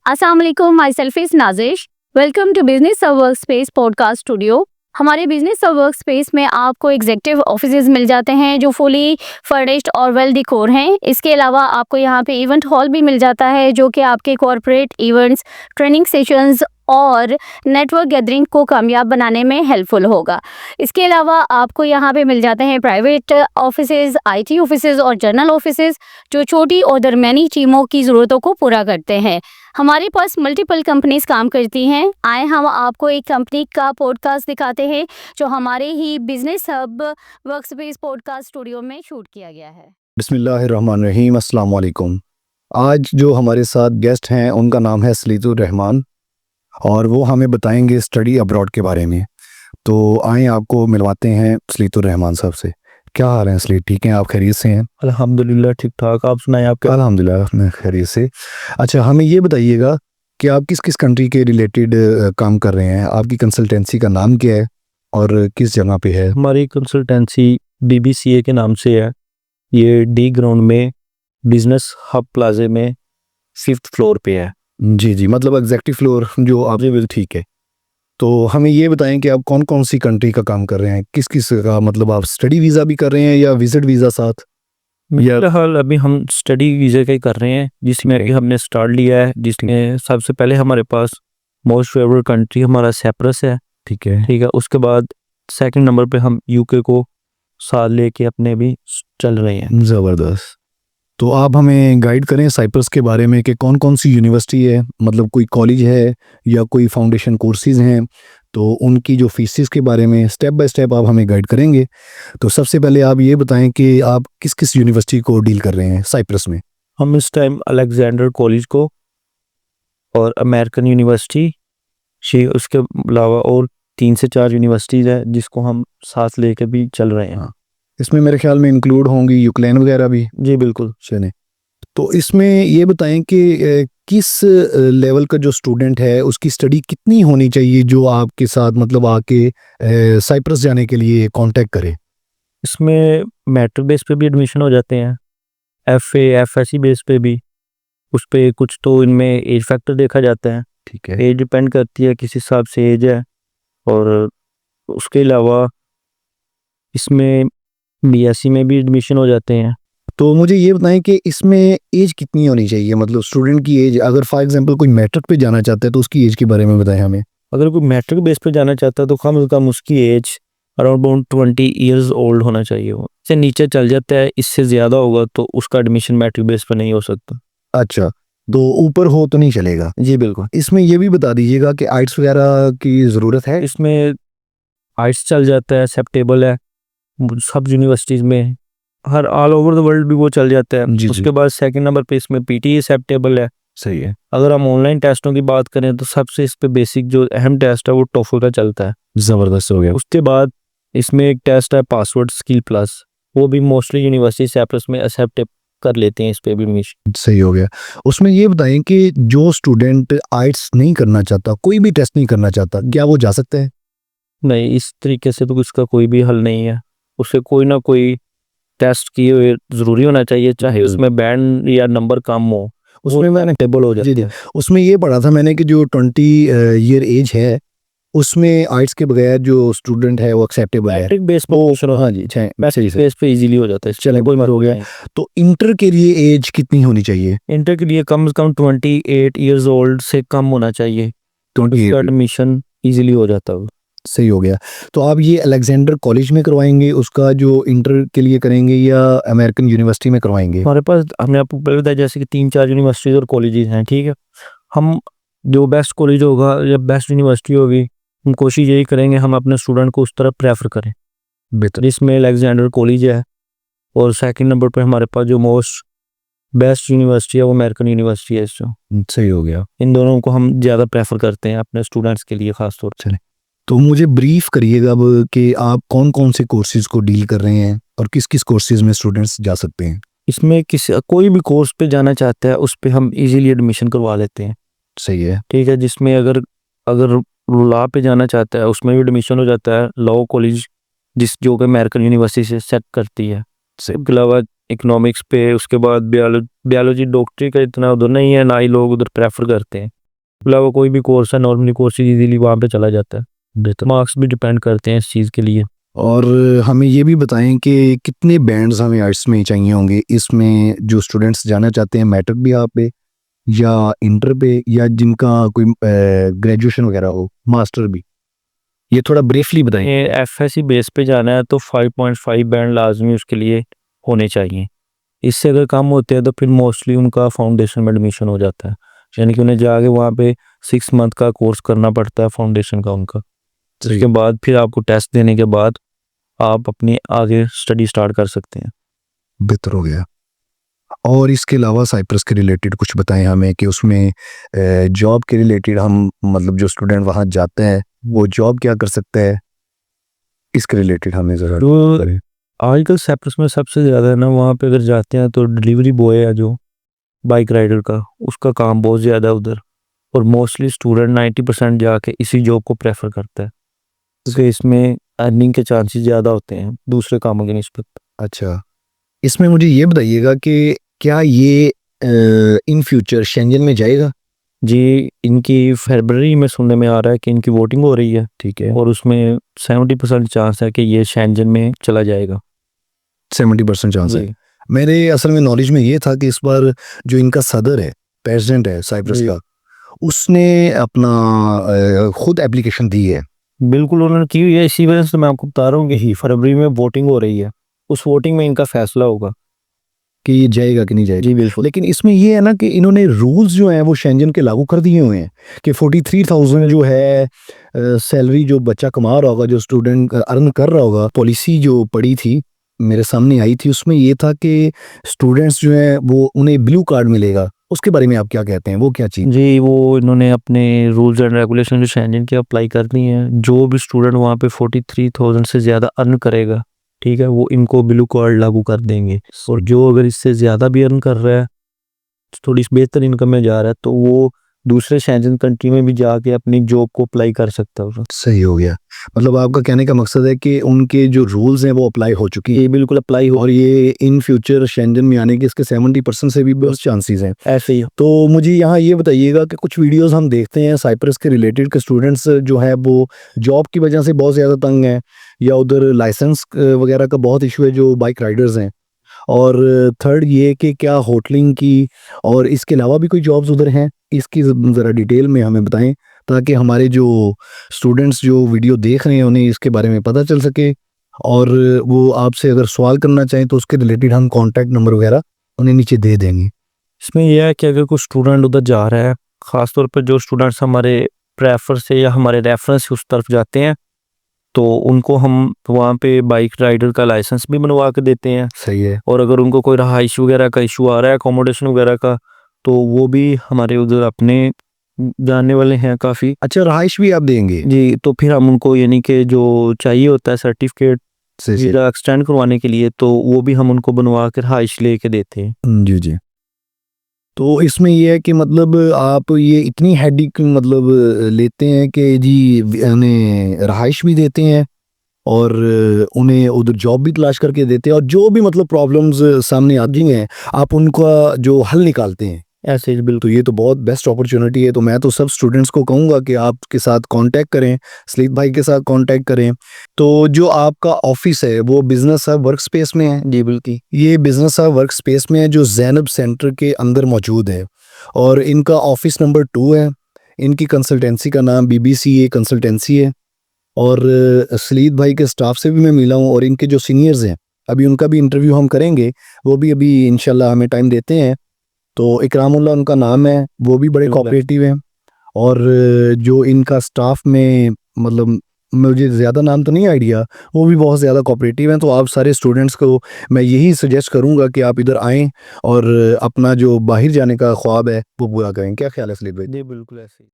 अस्सलाम वालेकुम, my self is Nazish. Welcome to business work space podcast studio. हमारे business work space में आपको एग्जेक्टिव ऑफिसेज मिल जाते हैं जो फुली फर्निश्ड और वेल डिकोर हैं। इसके अलावा आपको यहाँ पे इवेंट हॉल भी मिल जाता है जो कि आपके कॉर्पोरेट इवेंट्स, ट्रेनिंग सेशंस और नेटवर्क गैदरिंग को कामयाब बनाने में हेल्पफुल होगा। इसके अलावा आपको यहाँ पे मिल जाते हैं प्राइवेट ऑफिसेज, आईटी ऑफिसेज और जर्नल ऑफिसेज जो छोटी और दरमियानी टीमों की ज़रूरतों को पूरा करते हैं। हमारे पास मल्टीपल कंपनीज काम करती हैं। आए हम आपको एक कंपनी का पॉडकास्ट दिखाते हैं जो हमारे ही business hub workspace podcast studio में शूट किया गया है। बिस्मिल्लाहिर्रहमानिर्रहीम, अस्सलाम वालेकुम। आज जो हमारे साथ गेस्ट हैं उनका नाम है सलीतुर रहमान और वो हमें बताएंगे स्टडी अब्रॉड के बारे में। तो आए आपको मिलवाते हैं सलीतुर रहमान साहब से। क्या हाल है सलीत, ठीक हैं आप? खैरियत से हैं? अल्हम्दुलिल्लाह ठीक ठाक। आप सुनाएं, आप क्या? अल्हम्दुलिल्लाह मैं खैरियत से। अच्छा, हमें ये बताइएगा कि आप किस किस कंट्री के रिलेटेड काम कर रहे हैं? आपकी कंसल्टेंसी का नाम क्या है और किस जगह पे है? हमारी कंसल्टेंसी BBCA के नाम से है। ये डी ग्राउंड में बिजनेस हब प्लाजे में 5th फ्लोर पे है। जी जी, मतलब एग्जैक्टिव फ्लोर जो आप, ठीक है। तो हमें ये बताएं कि आप कौन कौन सी कंट्री का काम कर रहे हैं, किस किस का, मतलब आप स्टडी वीज़ा भी कर रहे हैं या विजिट वीज़ा साथ? फिलहाल अभी हम स्टडी वीज़ा का ही कर रहे हैं जिसमें अभी हमने स्टार्ट लिया है, जिसमें सबसे पहले हमारे पास मोस्ट फेवरेट कंट्री हमारा साइप्रस है। ठीक है। ठीक है, उसके बाद सेकंड नंबर पे हम UK को साथ लेके अपने भी चल रहे हैं। ज़बरदस्त। तो आप हमें गाइड करें साइप्रस के बारे में कि कौन कौन सी यूनिवर्सिटी है, मतलब कोई कॉलेज है या कोई फाउंडेशन कोर्सेज हैं, तो उनकी जो फीसिस के बारे में स्टेप बाय स्टेप आप हमें गाइड करेंगे। तो सबसे पहले आप ये बताएं कि आप किस किस यूनिवर्सिटी को डील कर रहे हैं साइप्रस में? हम इस टाइम अलेक्जेंडर कॉलेज को और अमेरिकन यूनिवर्सिटी, उसके अलावा और 3 से 4 यूनिवर्सिटीज़ है जिसको हम साथ लेके भी चल रहे हैं। हाँ, इसमें मेरे ख्याल में इंक्लूड होंगी यूक्लेन वगैरह भी। जी बिल्कुल। चलें, तो इसमें ये बताएं कि किस लेवल का जो स्टूडेंट है उसकी स्टडी कितनी होनी चाहिए जो आपके साथ मतलब आके साइप्रस जाने के लिए कांटेक्ट करे? इसमें मैट्रिक बेस पे भी एडमिशन हो जाते हैं, FA FSC बेस पे भी। उस पे कुछ तो इनमें एज फैक्टर देखा जाता है। ठीक है। एज डिपेंड करती है, किस हिसाब से एज है। और उसके अलावा इसमें BSc में भी एडमिशन हो जाते हैं। तो मुझे ये बताएं कि इसमें एज कितनी होनी चाहिए, मतलब स्टूडेंट की एज, अगर फॉर एग्जांपल कोई मैट्रिक पे जाना चाहता है तो उसकी एज के बारे में बताएं हमें। अगर कोई मैट्रिक बेस पे जाना चाहता है तो कम से कम उसकी एज अराउंड 20 ईयर्स ओल्ड होना चाहिए। वो इससे नीचे चल जाता है, इससे ज़्यादा होगा तो उसका एडमिशन मैट्रिक बेस पे नहीं हो सकता। अच्छा, तो ऊपर हो तो नहीं चलेगा? जी बिल्कुल। इसमें ये भी बता दीजिएगा कि आइट्स वगैरह की ज़रूरत है? इसमें आइट्स चल जाता है, एक्सेप्टेबल है सब यूनिवर्सिटीज़ में, हर ऑल ओवर द वर्ल्ड भी वो चल जाता है। जी, उसके बाद सेकंड नंबर पे इसमें PTE एक्सेप्टेबल है। सही है। अगर हम ऑनलाइन टेस्टों की बात करें तो सबसे इस पे बेसिक जो अहम टेस्ट है वो TOEFL का चलता है। ज़बरदस्त हो गया। उसके बाद इसमें एक टेस्ट है पासवर्ड स्किल प्लस, वो भी मोस्टली यूनिवर्सिटी साइप्रस में एक्सेप्ट कर लेते हैं इस पे भी एडमिशन। सही हो गया। उसमें ये बताएं कि जो स्टूडेंट आइट्स नहीं करना चाहता, कोई भी टेस्ट नहीं करना चाहता, क्या वो जा सकता है? नहीं, इस तरीके से तो उसका कोई भी हल नहीं है। उसे कोई ना कोई टेस्ट किए हुए ज़रूरी होना चाहिए, चाहे उसमें बैंड या नंबर कम हो, उसमें मैंने टेबल हो जाती है। उसमें ये पढ़ा था मैंने कि जो 20 ईयर एज है उसमें आइट्स के बगैर जो स्टूडेंट है वो एक्सेप्टेबल है। मैट्रिक बेस पे हाँ जी, मैसेज से। बेस पे इजीली हो जाता है। चलें, कोई मत हो गया। तो इंटर के लिए एज कितनी होनी चाहिए? इंटर के लिए कम से कम 28 ईयर्स ओल्ड से कम होना चाहिए, 28। एडमिशन इजीली हो जाता है। सही हो गया। तो आप ये अलेक्जेंडर कॉलेज में करवाएंगे उसका जो इंटर के लिए करेंगे या अमेरिकन यूनिवर्सिटी में करवाएंगे? हमारे पास, हमने आपको पहले बताया जैसे कि 3-4 यूनिवर्सिटीज़ और कॉलेजेस हैं। ठीक है, हम जो बेस्ट कॉलेज होगा या बेस्ट यूनिवर्सिटी होगी, हम कोशिश यही करेंगे हम अपने स्टूडेंट को उस तरफ प्रेफर करें। बेहतर। जिसमें अलेक्जेंडर कॉलेज है और सेकंड नंबर पर हमारे पास जो मोस्ट बेस्ट यूनिवर्सिटी है वो अमेरिकन यूनिवर्सिटी है। सही हो गया। इन दोनों को हम ज़्यादा प्रेफर करते हैं अपने स्टूडेंट्स के लिए ख़ास तौर से। तो मुझे ब्रीफ करिएगा अब कि आप कौन कौन से कोर्सेज को डील कर रहे हैं और किस किस कोर्सेज में स्टूडेंट्स जा सकते हैं? इसमें कोई भी कोर्स पे जाना चाहता है उस पे हम इजीली एडमिशन करवा लेते हैं। सही है। ठीक है, जिसमें अगर अगर लॉ पे जाना चाहता है उसमें भी एडमिशन हो जाता है, लॉ कॉलेज जो कि अमेरिकन यूनिवर्सिटी से सेट करती है। इसके अलावा इकोनॉमिक्स पे, उसके बाद बायोलॉजी डॉक्टरी का इतना उधर नहीं है, ना ही लोग उधर प्रेफर करते हैं। अलावा कोई भी कोर्स है नॉर्मली कोर्सेज इजीली वहाँ पे चला जाता है। बेहतर मार्क्स भी डिपेंड करते हैं इस चीज़ के लिए। और हमें ये भी बताएं कि कितने बैंड्स हमें आर्ट्स में चाहिए होंगे, इसमें जो स्टूडेंट्स जाना चाहते हैं मैट्रिक भी आप पे या इंटर पे या जिनका कोई ग्रेजुएशन वगैरह हो, मास्टर भी, ये थोड़ा ब्रीफली बताएं। ये एफएससी बेस पे जाना है तो 5.5 बैंड लाजमी उसके लिए होने चाहिए। इससे अगर कम होते हैं तो फिर मोस्टली उनका फाउंडेशन में एडमिशन हो जाता है, यानी कि उन्हें जाके वहाँ पे 6 मंथ का कोर्स करना पड़ता है फाउंडेशन का उनका। उसके बाद फिर आपको टेस्ट देने के बाद आप अपनी आगे स्टडी स्टार्ट कर सकते हैं। बेहतर हो गया। और इसके अलावा साइप्रस के रिलेटेड कुछ बताएं हमें कि उसमें जॉब के रिलेटेड हम मतलब जो स्टूडेंट वहाँ जाते हैं वो जॉब क्या कर सकता है, इसके रिलेटेड हमें ज़रा तो करें। आजकल साइप्रस में सबसे ज़्यादा है ना, वहाँ पे अगर जाते हैं तो डिलीवरी बॉय है जो बाइक राइडर का, उसका काम बहुत ज़्यादा है उधर। और मोस्टली स्टूडेंट 90% जाके इसी जॉब को प्रेफर करता है क्योंकि इसमें अर्निंग के चांसेस ज़्यादा होते हैं दूसरे कामों की निस्बत। अच्छा, इसमें मुझे ये बताइएगा कि क्या ये इन फ्यूचर शेंजन में जाएगा? जी, इनकी फरवरी में सुनने में आ रहा है कि इनकी वोटिंग हो रही है, ठीक है, और उसमें 70% चांस है कि ये शेंजन में चला जाएगा। 70% चांस है। जी। मेरे असल में नॉलेज में ये था कि इस बार जो इनका सदर है, प्रेसिडेंट है साइप्रस जी। का, उसने अपना खुद एप्लीकेशन दी है। बिल्कुल उन्होंने की हुई है, इसी वजह से मैं आपको बता रहा हूँ कि फरवरी में वोटिंग हो रही है, उस वोटिंग में इनका फैसला होगा कि ये जाएगा कि नहीं जाएगा। जी बिल्कुल। लेकिन इसमें ये है ना कि इन्होंने रूल्स जो हैं वो शेंजन के लागू कर दिए हुए हैं कि 43,000 जो है सैलरी जो बच्चा कमा रहा होगा, जो स्टूडेंट अर्न कर रहा होगा। पॉलिसी जो पड़ी थी मेरे सामने आई थी, उसमें ये था कि स्टूडेंट्स जो हैं वो उन्हें ब्लू कार्ड मिलेगा। उसके बारे में आप क्या कहते हैं, वो क्या चीज़? जी, वो इन्होंने अपने रूल्स एंड रेगुलेशन जो शेंजन के अप्लाई कर दी हैं, जो भी स्टूडेंट वहाँ पे 43,000 से ज़्यादा अर्न करेगा, ठीक है, वो इनको ब्लू कार्ड लागू कर देंगे। और जो अगर इससे ज़्यादा भी अर्न कर रहा है, थोड़ी बेहतर इनकम में जा रहा है, तो वो दूसरे शेंजन कंट्री में भी जाके अपनी जॉब को अप्लाई कर सकता है। सही हो गया। मतलब आपका कहने का मकसद है कि उनके जो रूल्स हैं वो अप्लाई हो चुकी है ये बिल्कुल अप्लाई हो, और ये इन फ्यूचर शेंजन में आने के इसके 70% से भी बहुत चांसेस हैं। ऐसे ही। तो मुझे यहाँ ये बताइएगा कि कुछ वीडियोस हम देखते हैं साइप्रस के रिलेटेड के स्टूडेंट्स जो है वो जॉब की वजह से बहुत ज़्यादा तंग हैं, या उधर लाइसेंस वगैरह का बहुत इशू है जो बाइक राइडर्स हैं, और थर्ड ये कि क्या होटलिंग की और इसके अलावा भी कोई जॉब्स उधर हैं, इसकी ज़रा डिटेल में हमें बताएं ताकि हमारे जो स्टूडेंट्स जो वीडियो देख रहे हैं उन्हें इसके बारे में पता चल सके, और वो आपसे अगर सवाल करना चाहें तो उसके रिलेटेड हम कॉन्टैक्ट नंबर वगैरह उन्हें नीचे दे देंगे। इसमें यह है कि अगर कोई स्टूडेंट उधर जा रहा है, ख़ासतौर पर जो स्टूडेंट्स हमारे प्रेफर से या हमारे रेफरेंस से उस तरफ जाते हैं, तो उनको हम वहाँ पे बाइक राइडर का लाइसेंस भी बनवा के देते हैं। सही है। और अगर उनको कोई रहाइश वगैरह का इशू आ रहा है, अकोमोडेशन वगैरह का, तो वो भी हमारे उधर अपने जानने वाले हैं काफ़ी। अच्छा, रहाइश भी आप देंगे? जी, तो फिर हम उनको यानी कि जो चाहिए होता है सर्टिफिकेट सही। वीज़ा एक्सटेंड करवाने के लिए, तो वो भी हम उनको बनवा कर रहाइश लेके देते हैं। जी जी। तो इसमें ये है कि मतलब आप ये इतनी हेडिक मतलब लेते हैं कि जी उन्हें रहाइश भी देते हैं और उन्हें उधर जॉब भी तलाश करके देते हैं, और जो भी मतलब प्रॉब्लम्स सामने आती हैं आप उनका जो हल निकालते हैं। ऐसे ही बिल्कुल। तो ये तो बहुत बेस्ट अपॉर्चुनिटी है। तो मैं तो सब स्टूडेंट्स को कहूँगा कि आपके साथ कांटेक्ट करें, सलीत भाई के साथ कांटेक्ट करें। तो जो आपका ऑफिस है वो बिजनेस हब वर्क स्पेस में है? जी बिल्कुल। ये बिजनेस हब वर्क स्पेस में है जो जैनब सेंटर के अंदर मौजूद है, और इनका ऑफिस नंबर 2 है। इनकी कंसल्टेंसी का नाम BBCA कंसल्टेंसी है, और सलीत भाई के स्टाफ से भी मैं मिला हूँ, और इनके जो सीनियर्स हैं अभी उनका भी इंटरव्यू हम करेंगे, वो भी अभी इंशाल्लाह हमें टाइम देते हैं। तो इकरामुल्लाह उनका नाम है, वो भी बड़े कोऑपरेटिव हैं, और जो इनका स्टाफ में मतलब मुझे ज़्यादा नाम तो नहीं आइडिया, वो भी बहुत ज़्यादा कोऑपरेटिव हैं। तो आप सारे स्टूडेंट्स को मैं यही सजेस्ट करूंगा कि आप इधर आएँ और अपना जो बाहर जाने का ख्वाब है वो पूरा करें। क्या ख्याल है सलीत भाई? जी बिल्कुल ऐसे ही।